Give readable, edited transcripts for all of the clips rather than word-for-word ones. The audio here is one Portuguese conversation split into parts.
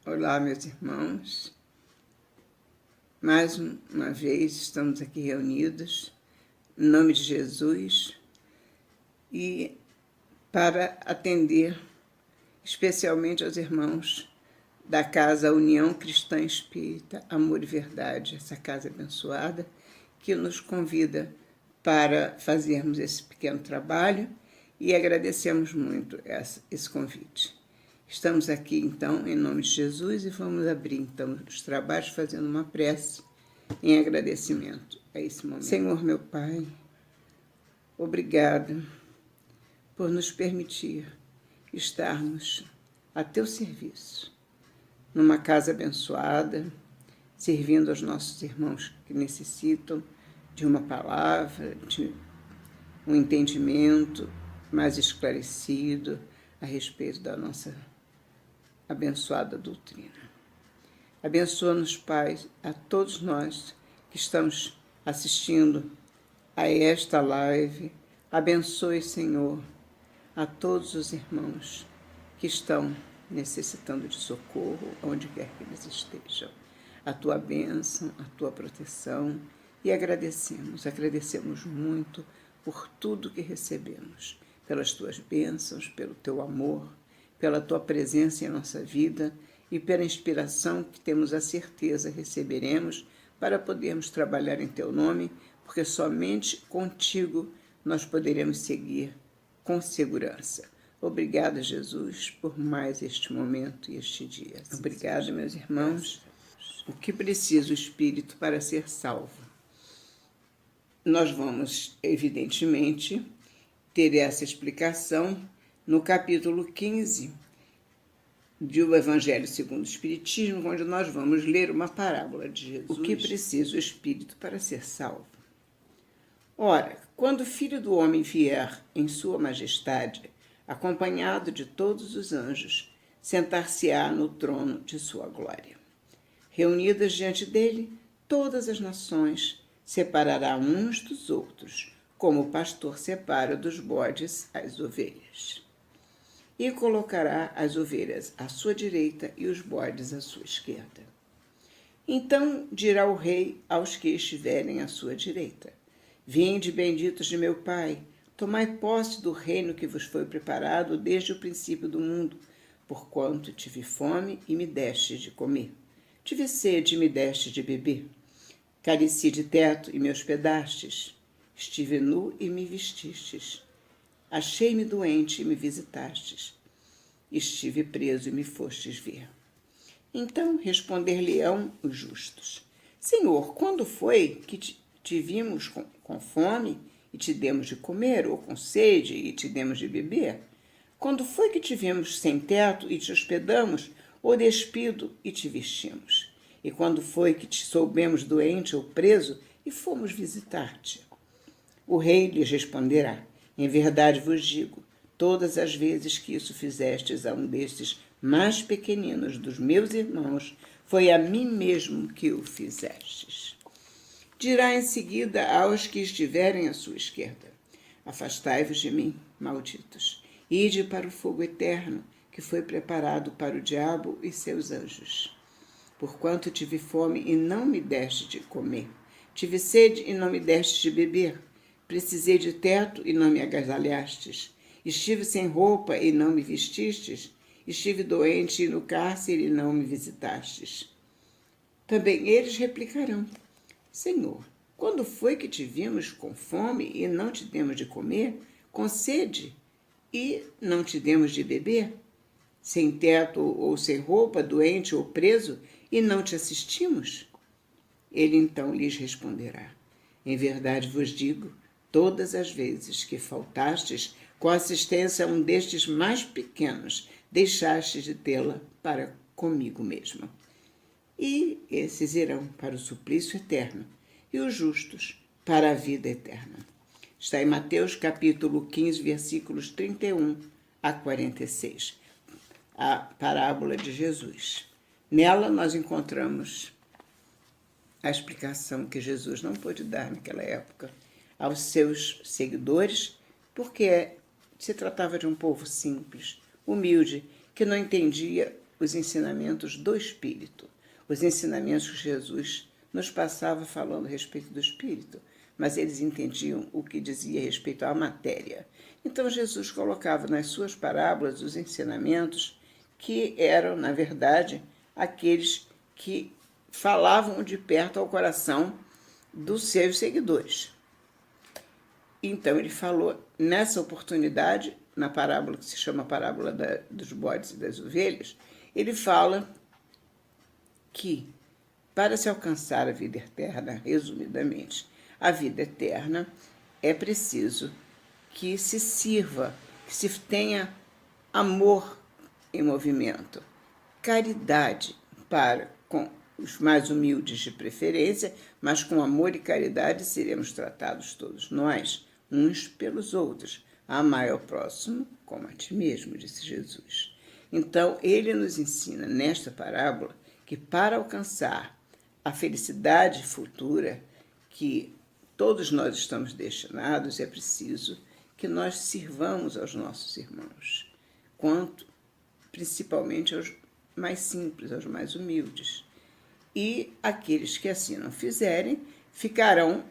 Olá, meus irmãos. Mais uma vez estamos aqui reunidos, em nome de Jesus, e para atender especialmente aos irmãos da Casa União Cristã Espírita Amor e Verdade, essa casa abençoada, que nos convida para fazermos esse pequeno trabalho e agradecemos muito esse convite. Estamos aqui, então, em nome de Jesus e vamos abrir, então, os trabalhos fazendo uma prece em agradecimento a esse momento. Senhor, meu Pai, obrigado por nos permitir estarmos a Teu serviço, numa casa abençoada, servindo aos nossos irmãos que necessitam de uma palavra, de um entendimento mais esclarecido a respeito da nossa abençoada doutrina. Abençoa-nos, Pai, a todos nós que estamos assistindo a esta live. Abençoe, Senhor, a todos os irmãos que estão necessitando de socorro, onde quer que eles estejam. A Tua bênção, a Tua proteção, e agradecemos muito por tudo que recebemos, pelas Tuas bênçãos, pelo Teu amor, pela Tua presença em nossa vida e pela inspiração que temos a certeza receberemos para podermos trabalhar em Teu nome, porque somente contigo nós poderemos seguir com segurança. Obrigada, Jesus, por mais este momento e este dia. Obrigada, meus irmãos. O que precisa o Espírito para ser salvo? Nós vamos, evidentemente, ter essa explicação no capítulo 15 do Evangelho segundo o Espiritismo, onde nós vamos ler uma parábola de Jesus. O que precisa o Espírito para ser salvo? Ora, quando o Filho do Homem vier em sua majestade, acompanhado de todos os anjos, sentar-se-á no trono de sua glória. Reunidas diante dele, todas as nações separará uns dos outros, como o pastor separa dos bodes as ovelhas. E colocará as ovelhas à sua direita e os bodes à sua esquerda. Então dirá o rei aos que estiverem à sua direita: Vinde, benditos de meu Pai, tomai posse do reino que vos foi preparado desde o princípio do mundo, porquanto tive fome e me deste de comer, tive sede e me deste de beber, careci de teto e me hospedastes, estive nu e me vestistes, achei-me doente e me visitastes, estive preso e me fostes ver. Então responder-lhe-ão os justos: Senhor, quando foi que te vimos com fome e te demos de comer, ou com sede e te demos de beber? Quando foi que te vimos sem teto e te hospedamos, ou despido e te vestimos? E quando foi que te soubemos doente ou preso e fomos visitar-te? O rei lhes responderá: Em verdade vos digo, todas as vezes que isso fizestes a um destes mais pequeninos dos meus irmãos, foi a mim mesmo que o fizestes. Dirá em seguida aos que estiverem à sua esquerda: Afastai-vos de mim, malditos, ide para o fogo eterno, que foi preparado para o diabo e seus anjos. Porquanto tive fome e não me deste de comer, tive sede e não me deste de beber, precisei de teto e não me agasalhastes, estive sem roupa e não me vestistes, estive doente e no cárcere e não me visitastes. Também eles replicarão: Senhor, quando foi que te vimos com fome e não te demos de comer, com sede e não te demos de beber, sem teto ou sem roupa, doente ou preso, e não te assistimos? Ele então lhes responderá: Em verdade vos digo, todas as vezes que faltastes com assistência a um destes mais pequenos, deixastes de tê-la para comigo mesmo. E esses irão para o suplício eterno, e os justos para a vida eterna. Está em Mateus capítulo 15, versículos 31 a 46, a parábola de Jesus. Nela nós encontramos a explicação que Jesus não pôde dar naquela época aos seus seguidores, porque se tratava de um povo simples, humilde, que não entendia os ensinamentos do Espírito, os ensinamentos que Jesus nos passava falando a respeito do Espírito, mas eles entendiam o que dizia a respeito à matéria. Então Jesus colocava nas suas parábolas os ensinamentos que eram, na verdade, aqueles que falavam de perto ao coração dos seus seguidores. Então ele falou, nessa oportunidade, na parábola que se chama Parábola dos Bodes e das Ovelhas, ele fala que, para se alcançar a vida eterna, resumidamente, a vida eterna, é preciso que se sirva, que se tenha amor em movimento, caridade para com os mais humildes de preferência, mas com amor e caridade seremos tratados todos nós, uns pelos outros. Amai ao próximo como a ti mesmo, disse Jesus. Então, ele nos ensina nesta parábola que para alcançar a felicidade futura que todos nós estamos destinados, é preciso que nós sirvamos aos nossos irmãos, principalmente aos mais simples, aos mais humildes. E aqueles que assim não fizerem ficarão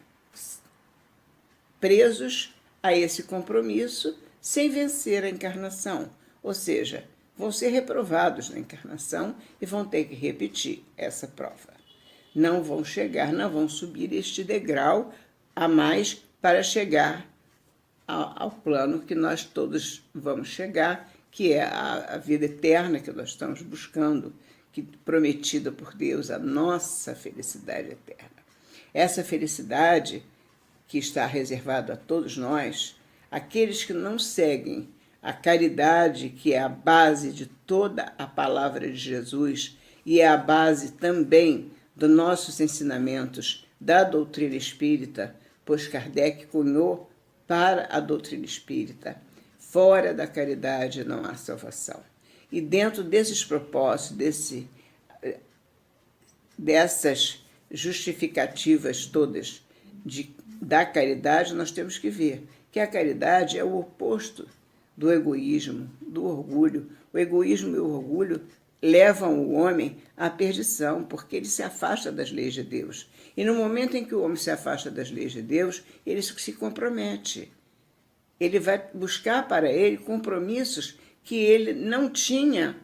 presos a esse compromisso sem vencer a encarnação, ou seja, vão ser reprovados na encarnação e vão ter que repetir essa prova. Não vão subir este degrau a mais para chegar ao plano que nós todos vamos chegar, que é a vida eterna que nós estamos buscando, que prometida por Deus, a nossa felicidade eterna. Essa felicidade que está reservada a todos nós, aqueles que não seguem a caridade, que é a base de toda a palavra de Jesus e é a base também dos nossos ensinamentos da doutrina espírita, pois Kardec cunhou para a doutrina espírita: fora da caridade não há salvação. E dentro desses propósitos, dessas justificativas todas da caridade, nós temos que ver que a caridade é o oposto do egoísmo, do orgulho. O egoísmo e o orgulho levam o homem à perdição, porque ele se afasta das leis de Deus. E no momento em que o homem se afasta das leis de Deus, ele se compromete. Ele vai buscar para ele compromissos que ele não tinha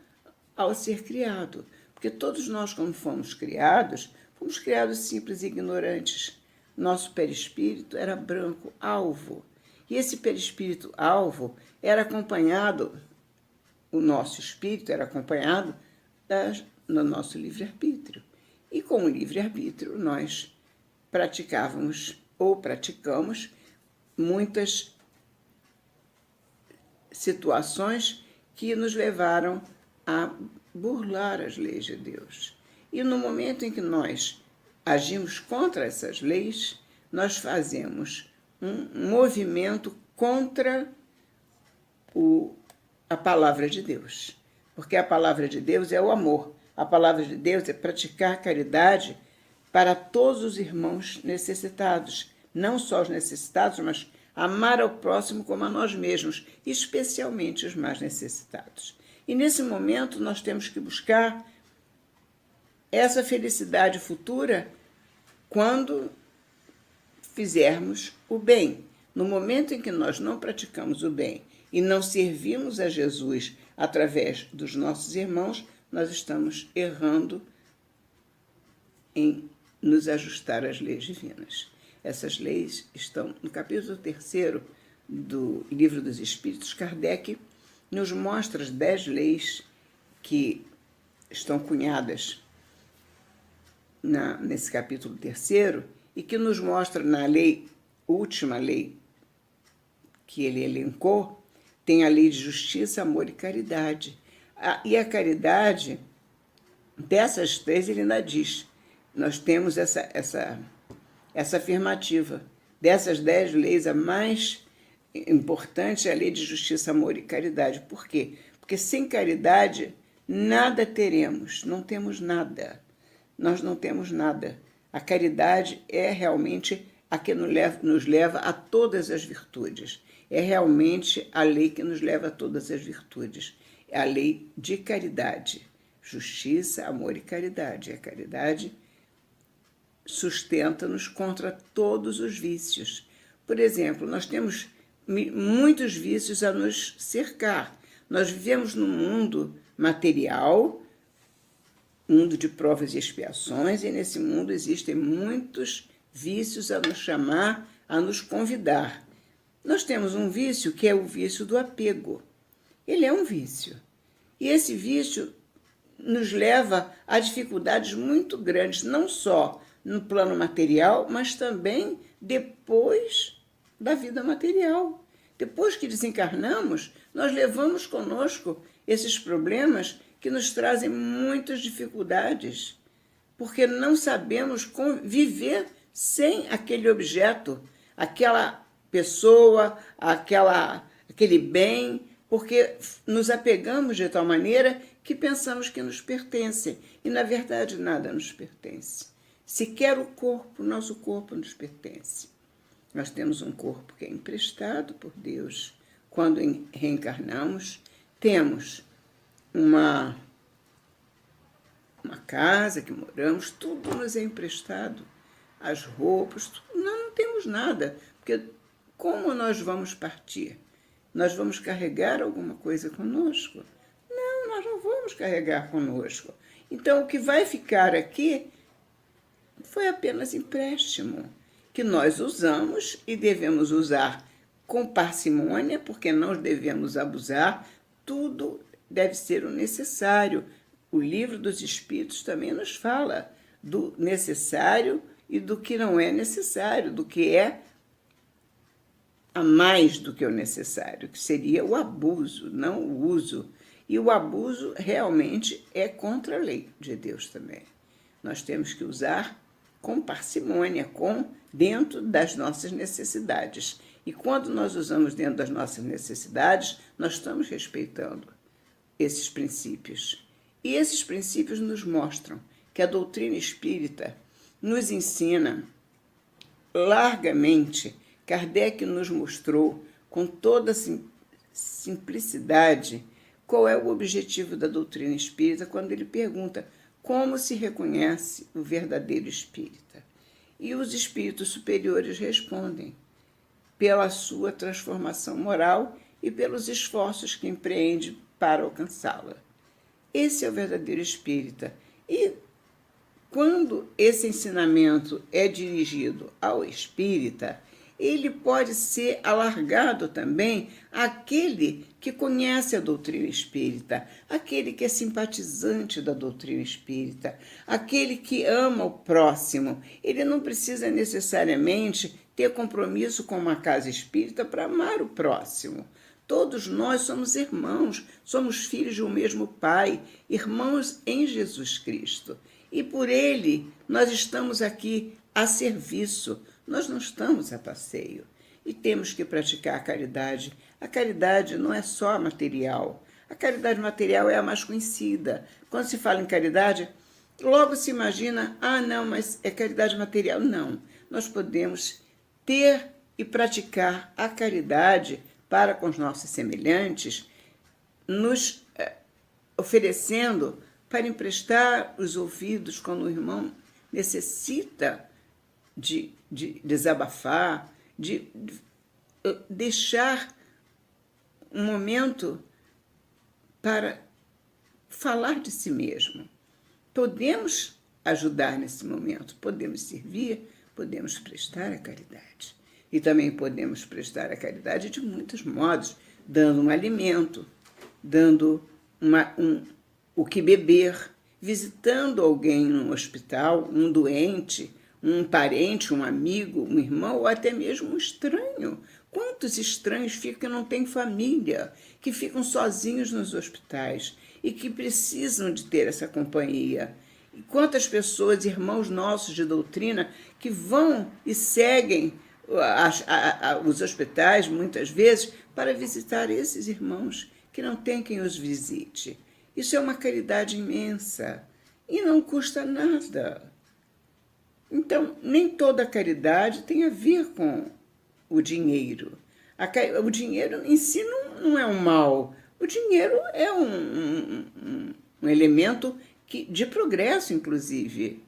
ao ser criado. Porque todos nós, quando fomos criados simples e ignorantes. Nosso perispírito era branco, alvo. E esse perispírito alvo era acompanhado, o nosso espírito era acompanhado no nosso livre-arbítrio. E com o livre-arbítrio nós praticamos muitas situações que nos levaram a burlar as leis de Deus. E no momento em que nós agimos contra essas leis, nós fazemos um movimento contra a palavra de Deus. Porque a palavra de Deus é o amor. A palavra de Deus é praticar caridade para todos os irmãos necessitados. Não só os necessitados, mas amar ao próximo como a nós mesmos, especialmente os mais necessitados. E nesse momento nós temos que buscar essa felicidade futura quando fizermos o bem. No momento em que nós não praticamos o bem e não servimos a Jesus através dos nossos irmãos, nós estamos errando em nos ajustar às leis divinas. Essas leis estão no capítulo 3º do Livro dos Espíritos. Kardec nos mostra as 10 leis que estão cunhadas nesse capítulo 3º e que nos mostra na última lei que ele elencou, tem a lei de justiça, amor e caridade. E a caridade, dessas 3, ele ainda diz, nós temos essa afirmativa. Dessas 10 leis, a mais importante é a lei de justiça, amor e caridade. Por quê? Porque sem caridade, nada teremos, não temos nada. Nós não temos nada. A caridade é realmente a que nos leva a todas as virtudes. É realmente a lei que nos leva a todas as virtudes. É a lei de caridade. justiça, amor e caridade. E a caridade sustenta-nos contra todos os vícios. Por exemplo, nós temos muitos vícios a nos cercar. Nós vivemos num mundo material, mundo de provas e expiações, e nesse mundo existem muitos vícios a nos chamar, a nos convidar. Nós temos um vício que é o vício do apego. Ele é um vício. E esse vício nos leva a dificuldades muito grandes, não só no plano material, mas também depois da vida material. Depois que desencarnamos, nós levamos conosco esses problemas que nos trazem muitas dificuldades, porque não sabemos viver sem aquele objeto, aquela pessoa, aquele bem, porque nos apegamos de tal maneira que pensamos que nos pertencem, e na verdade nada nos pertence. Sequer o corpo, nosso corpo nos pertence. Nós temos um corpo que é emprestado por Deus. Quando reencarnamos, temos uma casa que moramos, tudo nos é emprestado. As roupas, tudo, não temos nada, porque como nós vamos partir? Nós vamos carregar alguma coisa conosco? Não, nós não vamos carregar conosco. Então, o que vai ficar aqui foi apenas empréstimo, que nós usamos e devemos usar com parcimônia, porque não devemos abusar, tudo deve ser o necessário. O livro dos Espíritos também nos fala do necessário e do que não é necessário, do que é a mais do que o necessário, que seria o abuso, não o uso. E o abuso realmente é contra a lei de Deus também. Nós temos que usar com parcimônia, dentro das nossas necessidades. E quando nós usamos dentro das nossas necessidades, nós estamos respeitando esses princípios. E esses princípios nos mostram que a doutrina espírita nos ensina largamente. Kardec nos mostrou com toda simplicidade qual é o objetivo da doutrina espírita quando ele pergunta como se reconhece o verdadeiro espírita. E os espíritos superiores respondem pela sua transformação moral e pelos esforços que empreende para alcançá-la. Esse é o verdadeiro espírita. E quando esse ensinamento é dirigido ao espírita, ele pode ser alargado também àquele que conhece a doutrina espírita, aquele que é simpatizante da doutrina espírita, aquele que ama o próximo. Ele não precisa necessariamente ter compromisso com uma casa espírita para amar o próximo. Todos nós somos irmãos, somos filhos de um mesmo Pai, irmãos em Jesus Cristo. E por Ele nós estamos aqui a serviço, nós não estamos a passeio. E temos que praticar a caridade. A caridade não é só material. A caridade material é a mais conhecida. Quando se fala em caridade, logo se imagina, não, mas é caridade material. Não, nós podemos ter e praticar a caridade para com os nossos semelhantes, nos oferecendo para emprestar os ouvidos quando o irmão necessita de desabafar, de deixar um momento para falar de si mesmo. Podemos ajudar nesse momento, podemos servir, podemos prestar a caridade. E também podemos prestar a caridade de muitos modos, dando um alimento, dando o que beber, visitando alguém no hospital, um doente, um parente, um amigo, um irmão ou até mesmo um estranho. Quantos estranhos ficam que não têm família, que ficam sozinhos nos hospitais e que precisam de ter essa companhia? E quantas pessoas, irmãos nossos de doutrina, que vão e seguem os hospitais, muitas vezes, para visitar esses irmãos que não têm quem os visite. Isso é uma caridade imensa e não custa nada. Então, nem toda caridade tem a ver com o dinheiro. O dinheiro em si não é um mal. O dinheiro é um elemento de progresso, inclusive,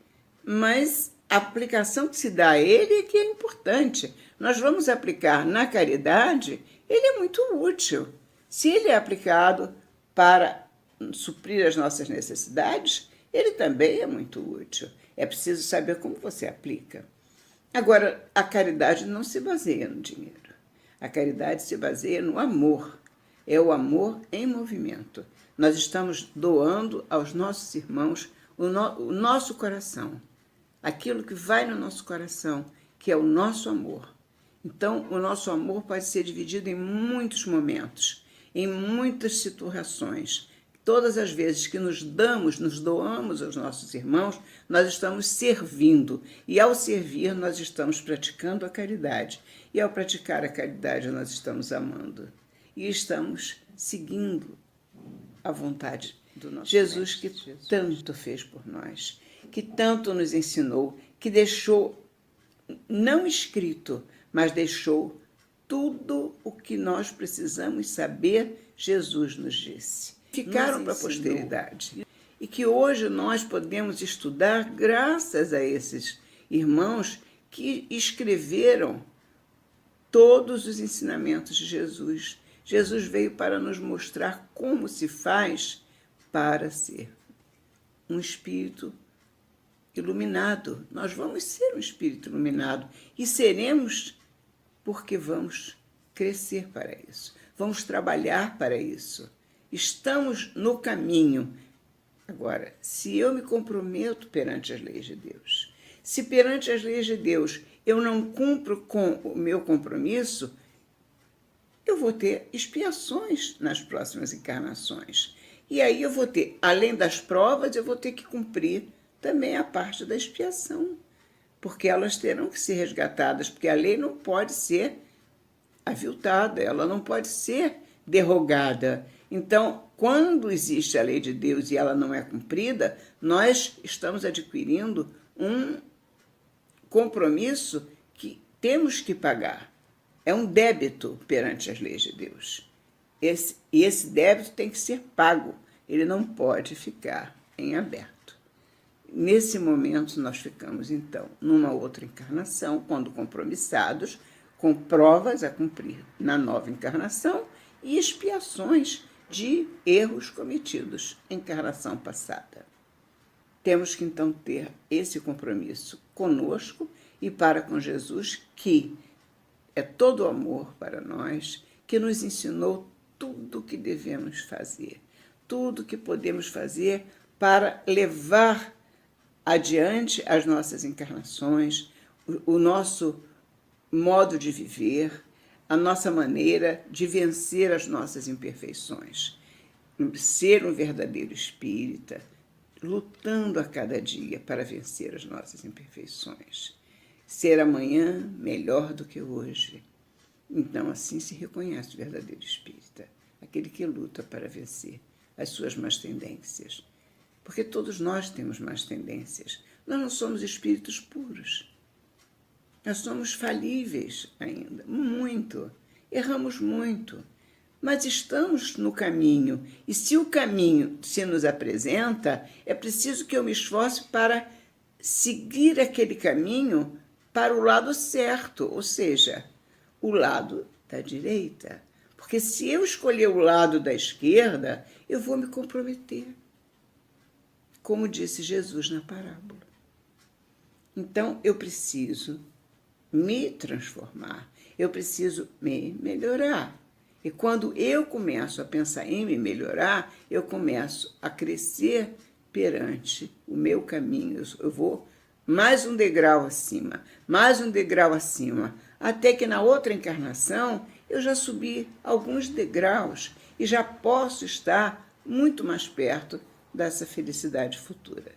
mas a aplicação que se dá a ele é que é importante. Nós vamos aplicar na caridade, ele é muito útil. Se ele é aplicado para suprir as nossas necessidades, ele também é muito útil. É preciso saber como você aplica. Agora, a caridade não se baseia no dinheiro. A caridade se baseia no amor. É o amor em movimento. Nós estamos doando aos nossos irmãos o nosso coração. Aquilo que vai no nosso coração, que é o nosso amor. Então, o nosso amor pode ser dividido em muitos momentos, em muitas situações. Todas as vezes que nos doamos aos nossos irmãos, nós estamos servindo. E ao servir, nós estamos praticando a caridade. E ao praticar a caridade, nós estamos amando. E estamos seguindo a vontade do nosso Jesus, que tanto fez por nós, que tanto nos ensinou, que deixou, não escrito, mas deixou tudo o que nós precisamos saber, Jesus nos disse. Ficaram para a posteridade. E que hoje nós podemos estudar graças a esses irmãos que escreveram todos os ensinamentos de Jesus. Jesus veio para nos mostrar como se faz para ser um espírito iluminado. Nós vamos ser um espírito iluminado e seremos porque vamos crescer para isso. Vamos trabalhar para isso. Estamos no caminho. Agora, se eu me comprometo perante as leis de Deus, se perante as leis de Deus eu não cumpro com o meu compromisso, eu vou ter expiações nas próximas encarnações. E aí eu vou ter, além das provas, eu vou ter que cumprir também a parte da expiação, porque elas terão que ser resgatadas, porque a lei não pode ser aviltada, ela não pode ser derrogada. Então, quando existe a lei de Deus e ela não é cumprida, nós estamos adquirindo um compromisso que temos que pagar. É um débito perante as leis de Deus. Esse débito tem que ser pago. Ele não pode ficar em aberto. Nesse momento, nós ficamos, então, numa outra encarnação, quando compromissados, com provas a cumprir na nova encarnação e expiações de erros cometidos em encarnação passada. Temos que, então, ter esse compromisso conosco e para com Jesus, que é todo amor para nós, que nos ensinou tudo o que devemos fazer, tudo o que podemos fazer para levar adiante as nossas encarnações, o nosso modo de viver, a nossa maneira de vencer as nossas imperfeições. Ser um verdadeiro espírita, lutando a cada dia para vencer as nossas imperfeições. Ser amanhã melhor do que hoje. Então, assim se reconhece o verdadeiro espírita, aquele que luta para vencer as suas más tendências. Porque todos nós temos más tendências. Nós não somos espíritos puros. Nós somos falíveis ainda, muito. Erramos muito. Mas estamos no caminho. E se o caminho se nos apresenta, é preciso que eu me esforce para seguir aquele caminho para o lado certo, ou seja, o lado da direita. Porque se eu escolher o lado da esquerda, eu vou me comprometer, como disse Jesus na parábola. Então, eu preciso me transformar, eu preciso me melhorar. E quando eu começo a pensar em me melhorar, eu começo a crescer perante o meu caminho. Eu vou mais um degrau acima, até que na outra encarnação eu já subi alguns degraus e já posso estar muito mais perto dessa felicidade futura.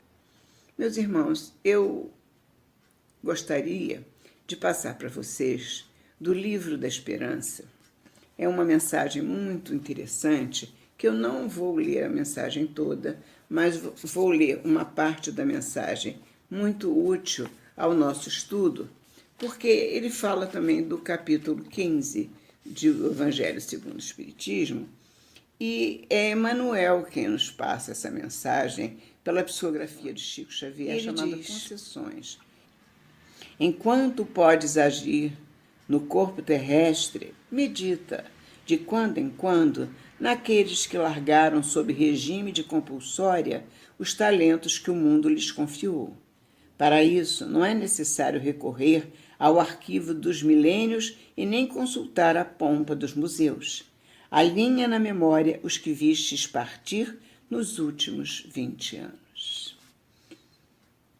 Meus irmãos, eu gostaria de passar para vocês do Livro da Esperança. É uma mensagem muito interessante, que eu não vou ler a mensagem toda, mas vou ler uma parte da mensagem muito útil ao nosso estudo, porque ele fala também do capítulo 15 do Evangelho segundo o Espiritismo, E é Emmanuel quem nos passa essa mensagem pela psicografia de Chico Xavier, chamada Concessões. Enquanto podes agir no corpo terrestre, medita, de quando em quando, naqueles que largaram sob regime de compulsória os talentos que o mundo lhes confiou. Para isso, não é necessário recorrer ao arquivo dos milênios e nem consultar a pompa dos museus. Alinha na memória os que vistes partir nos últimos 20 anos.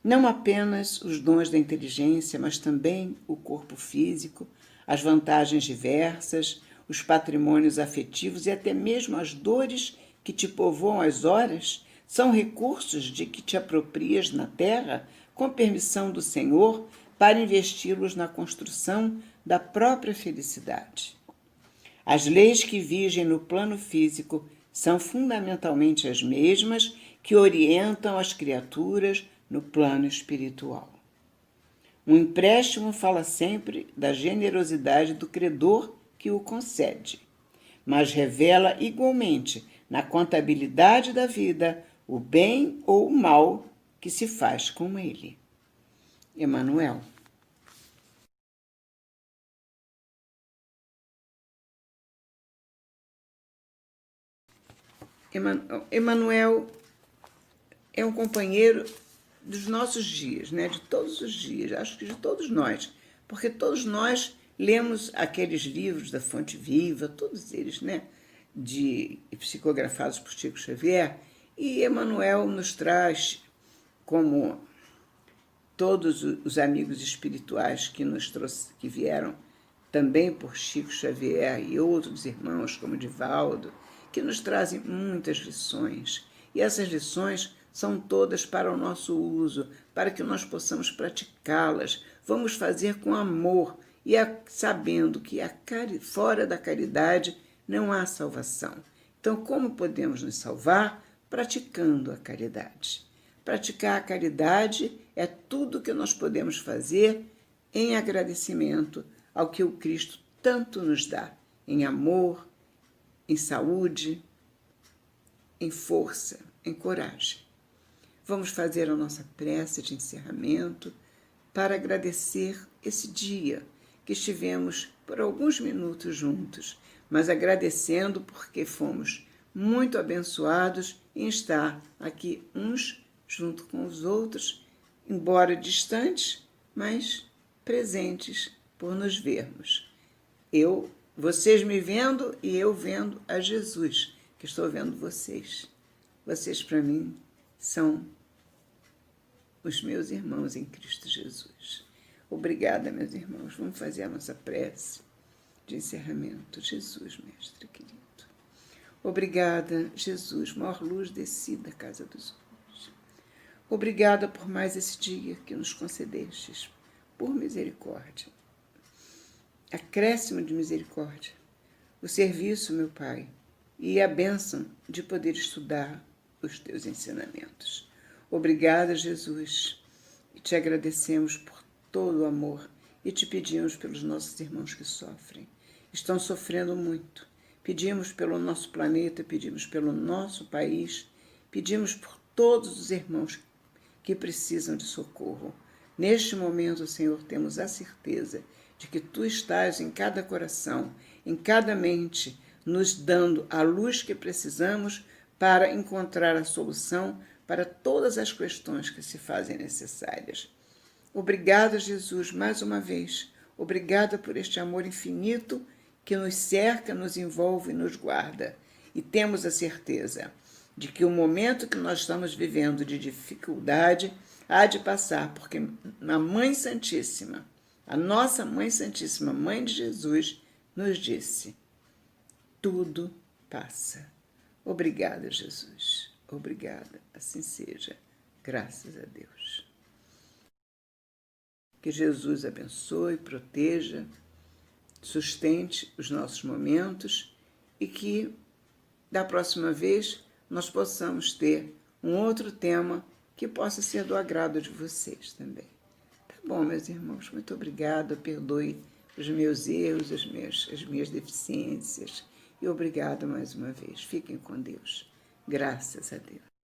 Não apenas os dons da inteligência, mas também o corpo físico, as vantagens diversas, os patrimônios afetivos e até mesmo as dores que te povoam as horas são recursos de que te aproprias na terra com permissão do Senhor para investi-los na construção da própria felicidade. As leis que vigem no plano físico são fundamentalmente as mesmas que orientam as criaturas no plano espiritual. Um empréstimo fala sempre da generosidade do credor que o concede, mas revela igualmente na contabilidade da vida o bem ou o mal que se faz com ele. Emmanuel. Emmanuel é um companheiro dos nossos dias, né? De todos os dias, acho que de todos nós, porque todos nós lemos aqueles livros da Fonte Viva, todos eles, né? Psicografados por Chico Xavier, e Emmanuel nos traz, como todos os amigos espirituais que vieram também por Chico Xavier e outros irmãos, como Divaldo, que nos trazem muitas lições. E essas lições são todas para o nosso uso, para que nós possamos praticá-las. Vamos fazer com amor e sabendo que fora da caridade não há salvação. Então, como podemos nos salvar? Praticando a caridade. Praticar a caridade é tudo que nós podemos fazer em agradecimento ao que o Cristo tanto nos dá, em amor, em saúde, em força, em coragem. Vamos fazer a nossa prece de encerramento para agradecer esse dia que estivemos por alguns minutos juntos, mas agradecendo porque fomos muito abençoados em estar aqui uns junto com os outros, embora distantes, mas presentes por nos vermos. Vocês me vendo e eu vendo a Jesus, que estou vendo vocês. Vocês, para mim, são os meus irmãos em Cristo Jesus. Obrigada, meus irmãos. Vamos fazer a nossa prece de encerramento. Jesus, Mestre querido. Obrigada, Jesus, maior luz descida da casa dos homens. Obrigada por mais esse dia que nos concedestes, por misericórdia. Acréscimo de misericórdia, o serviço, meu Pai, e a bênção de poder estudar os teus ensinamentos. Obrigada, Jesus, e te agradecemos por todo o amor e te pedimos pelos nossos irmãos que sofrem. Estão sofrendo muito. Pedimos pelo nosso planeta, pedimos pelo nosso país, pedimos por todos os irmãos que precisam de socorro. Neste momento, Senhor, temos a certeza de que Tu estás em cada coração, em cada mente, nos dando a luz que precisamos para encontrar a solução para todas as questões que se fazem necessárias. Obrigada, Jesus, mais uma vez. Obrigada por este amor infinito que nos cerca, nos envolve e nos guarda. E temos a certeza de que o momento que nós estamos vivendo de dificuldade há de passar, porque a Mãe Santíssima, a nossa Mãe Santíssima, Mãe de Jesus, nos disse: tudo passa. Obrigada, Jesus. Obrigada. Assim seja. Graças a Deus. Que Jesus abençoe, proteja, sustente os nossos momentos e que, da próxima vez, nós possamos ter um outro tema que possa ser do agrado de vocês também. Tá bom, meus irmãos? Muito obrigada. Perdoe os meus erros, as minhas deficiências E obrigado mais uma vez. Fiquem com Deus. Graças a Deus.